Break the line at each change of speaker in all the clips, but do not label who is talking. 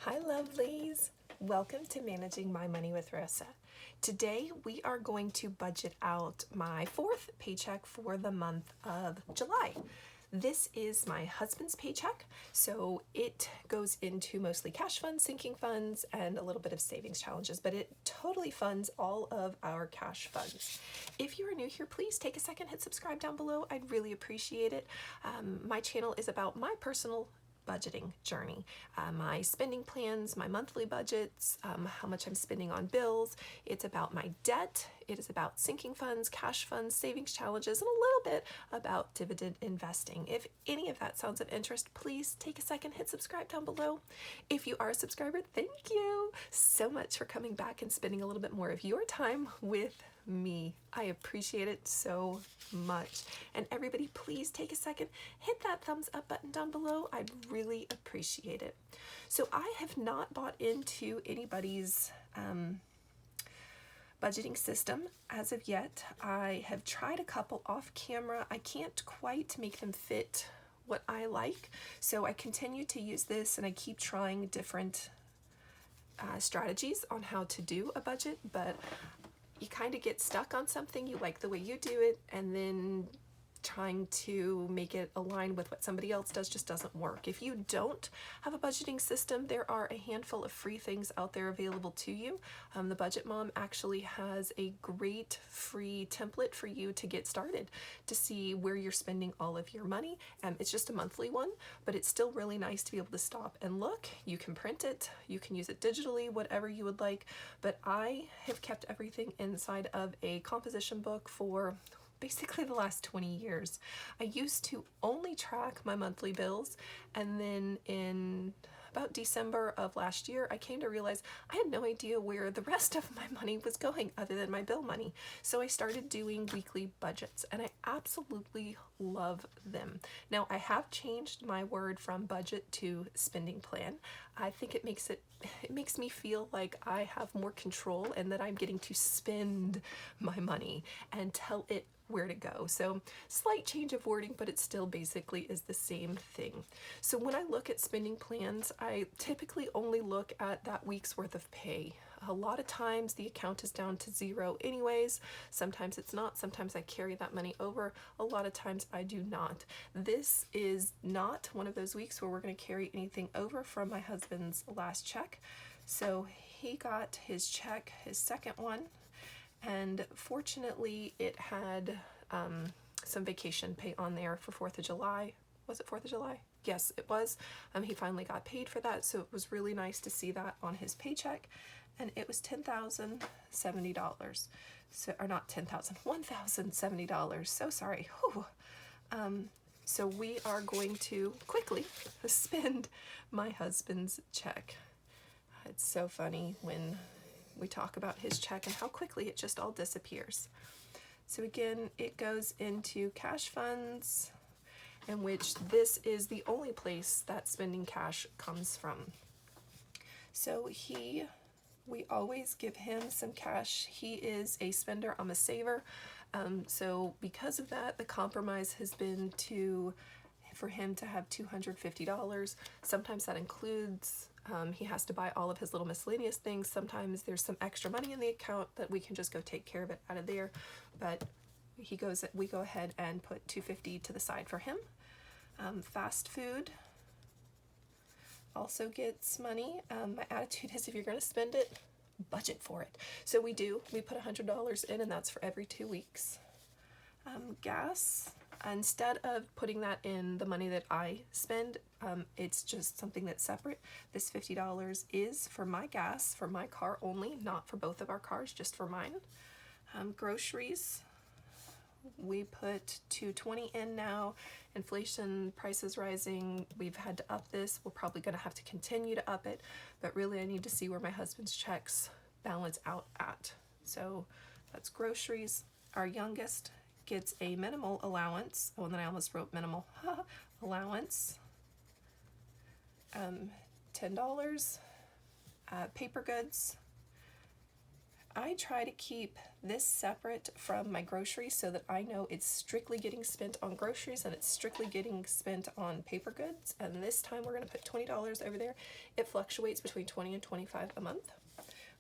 Hi lovelies! Welcome to Managing My Money with Rosa. Today we are going to budget out my fourth paycheck for the month of July. This is my husband's paycheck, so it goes into mostly cash funds, sinking funds, and a little bit of savings challenges, but it totally funds all of our cash funds. If you are new here, please take a second, hit subscribe down below. I'd really appreciate it. My channel is about my personal budgeting journey, my spending plans, my monthly budgets, how much I'm spending on bills. It's about my debt. It is about sinking funds, cash funds, savings challenges, and a little bit about dividend investing. If any of that sounds of interest, please take a second, hit subscribe down below. If you are a subscriber, thank you so much for coming back and spending a little bit more of your time with me. I appreciate it so much. And everybody, please take a second, hit that thumbs up button down below. I'd really appreciate it. So I have not bought into anybody's budgeting system as of yet. I have tried a couple off camera. I can't quite make them fit what I like. So I continue to use this and I keep trying different strategies on how to do a budget, but you kind of get stuck on something, you like the way you do it, and then trying to make it align with what somebody else does just doesn't work. If you don't have a budgeting system, there are a handful of free things out there available to you. The Budget Mom actually has a great free template for you to get started to see where you're spending all of your money. It's just a monthly one, but it's still really nice to be able to stop and look. You can print it, you can use it digitally, whatever you would like, but I have kept everything inside of a composition book for basically the last 20 years. I used to only track my monthly bills, and then in about December of last year, I came to realize I had no idea where the rest of my money was going other than my bill money. So I started doing weekly budgets, and I absolutely love them. Now, I have changed my word from budget to spending plan. I think it makes me feel like I have more control and that I'm getting to spend my money and tell it where to go. So slight change of wording, but it still basically is the same thing. So when I look at spending plans, I typically only look at that week's worth of pay. A lot of times the account is down to zero anyways. Sometimes it's not. Sometimes I carry that money over. A lot of times I do not. This is not one of those weeks where we're going to carry anything over from my husband's last check. So he got his check, his second one, and fortunately it had some vacation pay on there for 4th of July. Was it 4th of July? Yes, it was. He finally got paid for that, so it was really nice to see that on his paycheck. And it was $10,070. So, or not 10,000, $1,070. So sorry. So we are going to quickly spend my husband's check. It's so funny when we talk about his check and how quickly it just all disappears. So again, it goes into cash funds, in which this is the only place that spending cash comes from. So we always give him some cash. He is a spender, I'm a saver. So because of that, the compromise has been for him to have $250. Sometimes that includes he has to buy all of his little miscellaneous things. Sometimes there's some extra money in the account that we can just go take care of it out of there. But we go ahead and put $250 to the side for him. Fast food also gets money. My attitude is if you're going to spend it, budget for it. So we put $100 in, and that's for every 2 weeks. Gas, instead of putting that in the money that I spend, it's just something that's separate. This $50 is for my gas, for my car only, not for both of our cars, just for mine. Groceries, we put $220 in now. Inflation, prices rising, we've had to up this. We're probably going to have to continue to up it, but really I need to see where my husband's checks balance out at. So that's groceries. Our youngest gets a minimal allowance. Oh, and then I almost wrote minimal allowance. $10. Paper goods. I try to keep this separate from my groceries so that I know it's strictly getting spent on groceries and it's strictly getting spent on paper goods. And this time we're going to put $20 over there. It fluctuates between 20 and 25 a month.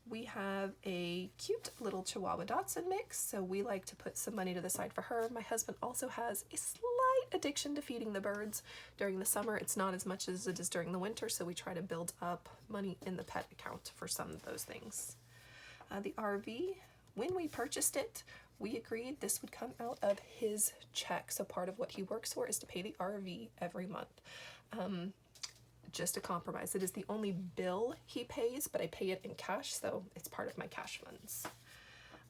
We have a cute little Chihuahua Dachshund mix, so we like to put some money to the side for her. My husband also has a slight addiction to feeding the birds. During the summer, it's not as much as it is during the winter, so we try to build up money in the pet account for some of those things. The RV, when we purchased it, we agreed this would come out of his check. So part of what he works for is to pay the RV every month. Just a compromise. It is the only bill he pays, but I pay it in cash, so it's part of my cash funds.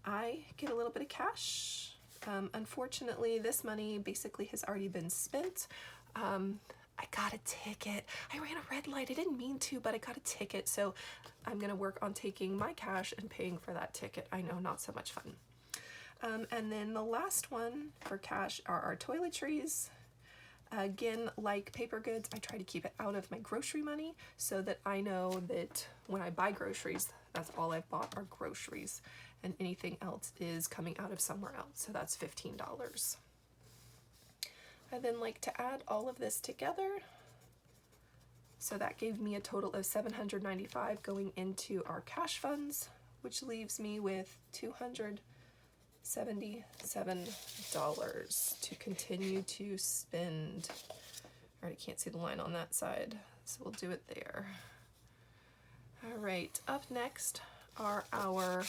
I get a little bit of cash. Unfortunately, this money basically has already been spent. I got a ticket. I ran a red light. I didn't mean to, but I got a ticket, so I'm gonna work on taking my cash and paying for that ticket. I know, not so much fun. And then the last one for cash are our toiletries. Again, like paper goods, I try to keep it out of my grocery money so that I know that when I buy groceries, that's all I've bought are groceries, and anything else is coming out of somewhere else. So that's $15. I then like to add all of this together. So that gave me a total of $795 going into our cash funds, which leaves me with $277 to continue to spend. I already can't see the line on that side, so we'll do it there. All right, up next are our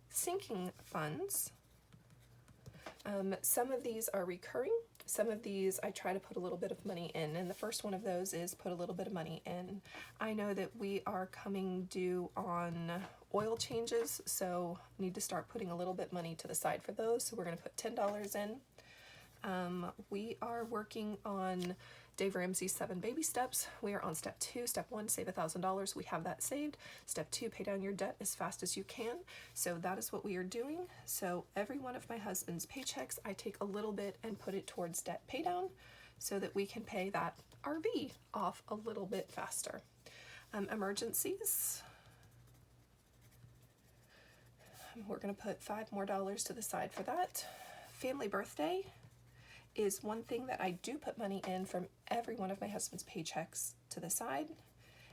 sinking funds. Some of these are recurring. Some of these I try to put a little bit of money in, and the first one of those is put a little bit of money in. I know that we are coming due on oil changes, so need to start putting a little bit money to the side for those, so we're going to put $10 in. We are working on Dave Ramsey's 7 baby steps. We are on step 2. Step 1, save $1,000. We have that saved. Step 2, pay down your debt as fast as you can. So that is what we are doing. So every one of my husband's paychecks, I take a little bit and put it towards debt pay down so that we can pay that RV off a little bit faster. Emergencies. We're going to put $5 more to the side for that. Family birthday is one thing that I do put money in from every one of my husband's paychecks to the side,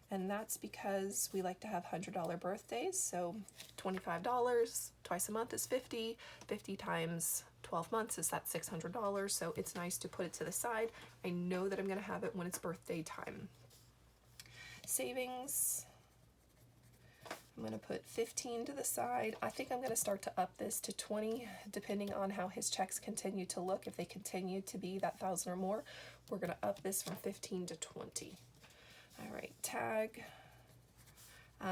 and that's because we like to have $100 birthdays, so $25 twice a month is $50. 50 times 12 months is that $600, so it's nice to put it to the side. I know that I'm going to have it when it's birthday time. Savings, I'm going to put 15 to the side. I think I'm going to start to up this to 20, depending on how his checks continue to look. If they continue to be that 1,000 or more, we're going to up this from 15 to 20. All right, tag.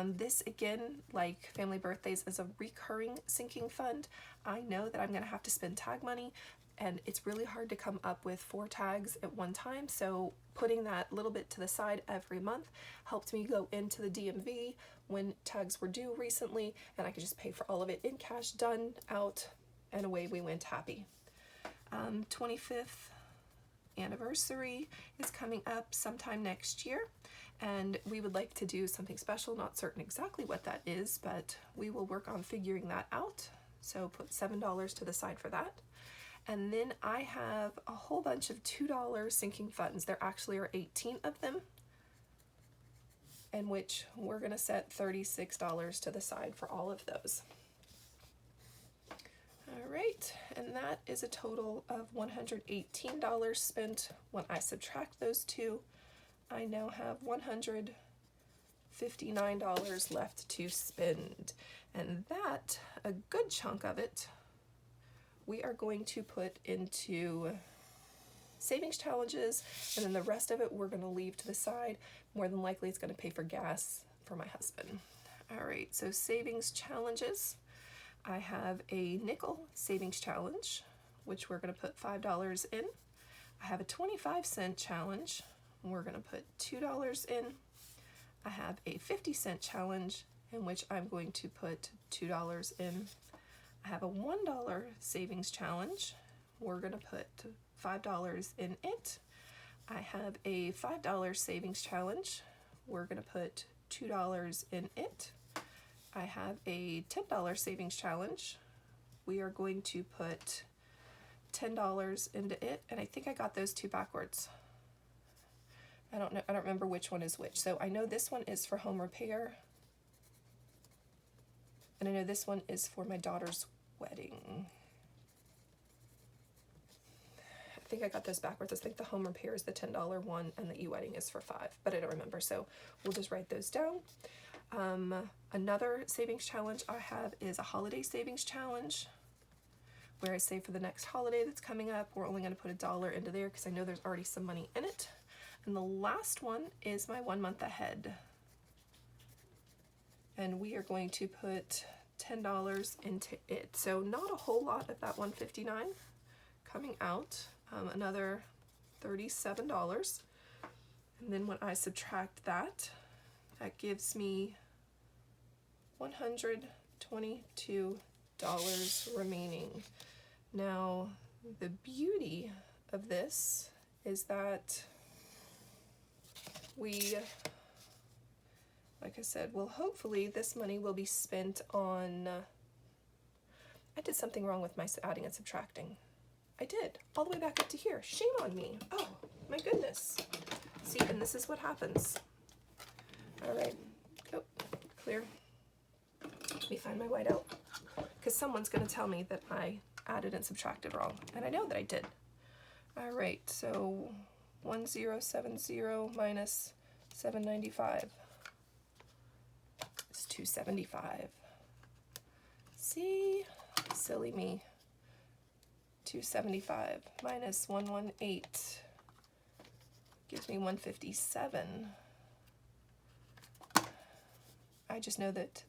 This again, like family birthdays, is a recurring sinking fund. I know that I'm going to have to spend tag money, and it's really hard to come up with 4 tags at one time, so putting that little bit to the side every month helped me go into the DMV when tags were due recently, and I could just pay for all of it in cash, done, out, and away we went happy. 25th anniversary is coming up sometime next year, and we would like to do something special. Not certain exactly what that is, but we will work on figuring that out. So put $7 to the side for that. And then I have a whole bunch of $2 sinking funds. There actually are 18 of them, in which we're going to set $36 to the side for all of those. All right, and that is a total of $118 spent. When I subtract those two, I now have $159 left to spend. And that, a good chunk of it, we are going to put into savings challenges, and then the rest of it we're going to leave to the side. More than likely it's going to pay for gas for my husband. All right, so savings challenges. I have a nickel savings challenge, which we're going to put $5 in. I have a 25-cent challenge. We're going to put $2 in. I have a 50-cent challenge, in which I'm going to put $2 in. I have a $1 savings challenge. We're going to put $5 in it. I have a $5 savings challenge. We're going to put $2 in it. I have a $10 savings challenge. We are going to put $10 into it, and I think I got those two backwards. I don't know, I don't remember which one is which. So I know this one is for home repair, and I know this one is for my daughter's wedding. I think I got those backwards. I think the home repair is the $10 one and the e-wedding is for $5, but I don't remember, so we'll just write those down. Another savings challenge I have is a holiday savings challenge, where I say for the next holiday that's coming up, we're only going to put $1 into there because I know there's already some money in it. And the last one is my 1 month ahead. And we are going to put $10 into it. So not a whole lot of that $159 coming out. Another $37. And then when I subtract that, that gives me $122 remaining. Now, the beauty of this is that we, like I said, well, hopefully this money will be spent on, I did something wrong with my adding and subtracting. I did, all the way back up to here. Shame on me. Oh, my goodness. See, and this is what happens. All right, oh, clear. Let me find my whiteout, because someone's going to tell me that I added and subtracted wrong, and I know that I did. All right, so 1070 minus 795 is 275. See, silly me. 275 minus 118 gives me 157. I just know that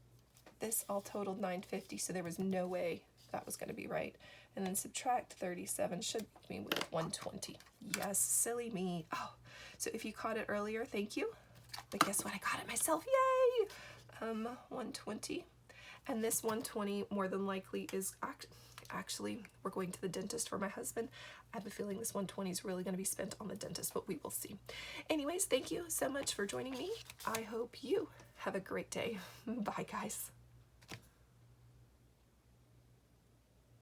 this all totaled 950, so there was no way that was going to be right. And then subtract 37 should leave me with 120. Yes, silly me. Oh, so if you caught it earlier, thank you. But guess what? I got it myself. Yay! 120. And this 120 more than likely is actually, we're going to the dentist for my husband. I have a feeling this 120 is really going to be spent on the dentist, but we will see. Anyways, thank you so much for joining me. I hope you have a great day. Bye, guys.